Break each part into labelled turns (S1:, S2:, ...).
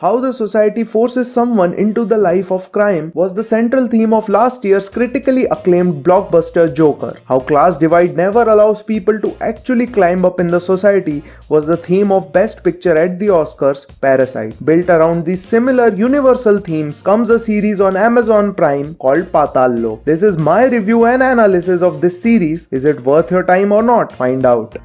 S1: How the society forces someone into the life of crime was the central theme of last year's critically acclaimed blockbuster Joker. How class divide never allows people to actually climb up in the society was the theme of Best Picture at the Oscars, Parasite. Built around these similar universal themes comes a series on Amazon Prime called Patal Lok. This is my review and analysis of this series. Is it worth your time or not? Find out.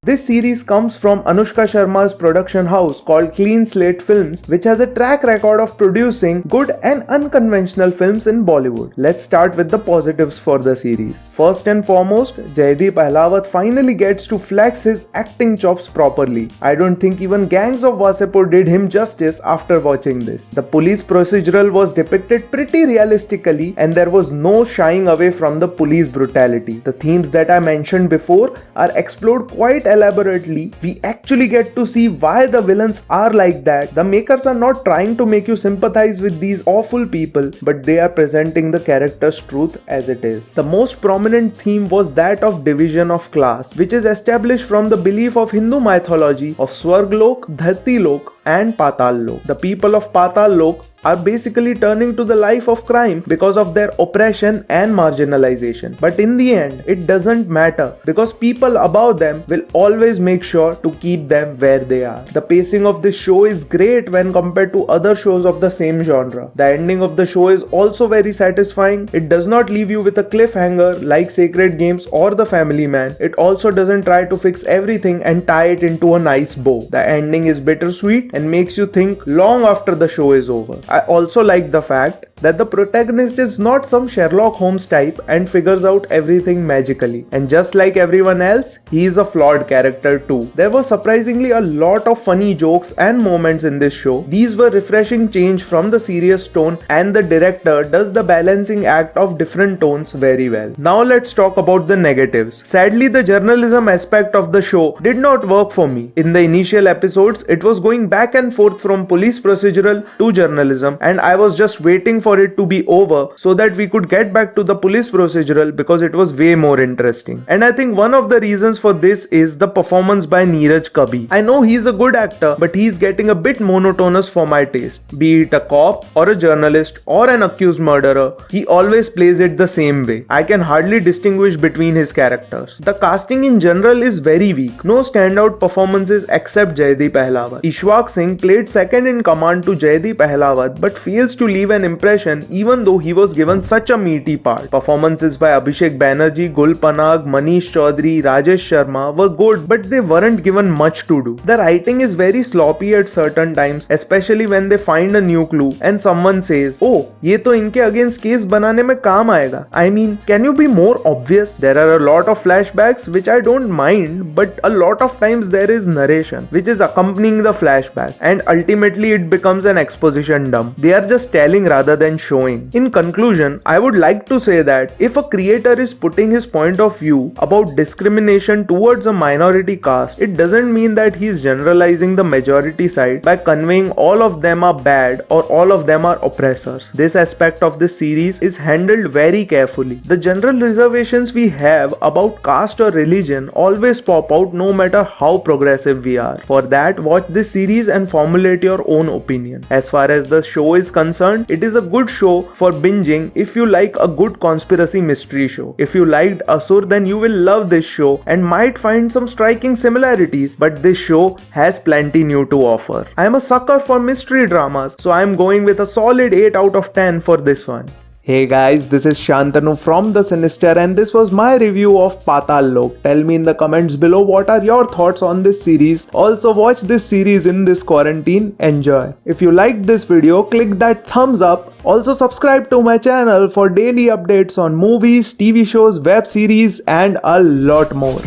S1: This series comes from Anushka Sharma's production house called Clean Slate Films, which has a track record of producing good and unconventional films in Bollywood. Let's start with the positives for the series. First and foremost, Jaideep Ahlawat finally gets to flex his acting chops properly. I don't think even Gangs of Wasseypur did him justice after watching this. The police procedural was depicted pretty realistically and there was no shying away from the police brutality. The themes that I mentioned before are explored quite elaborately. We actually get to see why the villains are like that. The makers are not trying to make you sympathize with these awful people, but they are presenting the character's truth as it is. The most prominent theme was that of division of class, which is established from the belief of Hindu mythology of Swarglok, Dharti Lok and Patal Lok. The people of Patal Lok are basically turning to the life of crime because of their oppression and marginalization. But in the end, it doesn't matter because people above them will always make sure to keep them where they are. The pacing of this show is great when compared to other shows of the same genre. The ending of the show is also very satisfying. It does not leave you with a cliffhanger like Sacred Games or The Family Man. It also doesn't try to fix everything and tie it into a nice bow. The ending is bittersweet and makes you think long after the show is over. I also like the fact that the protagonist is not some Sherlock Holmes type and figures out everything magically. And just like everyone else, he is a flawed character too. There was surprisingly a lot of funny jokes and moments in this show. These were refreshing change from the serious tone and the director does the balancing act of different tones very well. Now let's talk about the negatives. Sadly, the journalism aspect of the show did not work for me. In the initial episodes, it was going back and forth from police procedural to journalism and I was just waiting for it to be over so that we could get back to the police procedural because it was way more interesting. And I think one of the reasons for this is the performance by Neeraj Kabi. I know he's a good actor, but he's getting a bit monotonous for my taste. Be it a cop or a journalist or an accused murderer, he always plays it the same way. I can hardly distinguish between his characters. The casting in general is very weak. No standout performances except Jaideep Ahlawat. Ishwak Singh played second in command to Jaideep Ahlawat but fails to leave an impression even though he was given such a meaty part. Performances by Abhishek Banerjee, Gul Panag, Manish Chaudhary, Rajesh Sharma were good but they weren't given much to do. The writing is very sloppy at certain times, especially when they find a new clue and someone says, "Oh, ये तो इनके against case बनाने में काम आएगा." I mean, can you be more obvious? There are a lot of flashbacks which I don't mind, but a lot of times there is narration which is accompanying the flashback and ultimately it becomes an exposition dump. They are just telling rather than showing. In conclusion, I would like to say that if a creator is putting his point of view about discrimination towards a minority caste, it doesn't mean that he is generalizing the majority side by conveying all of them are bad or all of them are oppressors. This aspect of this series is handled very carefully. The general reservations we have about caste or religion always pop out no matter how progressive we are. For that, watch this series and formulate your own opinion. As far as the show is concerned, it is a good show for binging if you like a good conspiracy mystery show. If you liked Asur, then you will love this show and might find some striking similarities, but this show has plenty new to offer. I am a sucker for mystery dramas, so I am going with a solid 8 out of 10 for this one. Hey guys, this is Shantanu from The Sinister and this was my review of Patal Lok. Tell me in the comments below what are your thoughts on this series. Also watch this series in this quarantine. Enjoy. If you liked this video, click that thumbs up. Also subscribe to my channel for daily updates on movies, TV shows, web series and a lot more.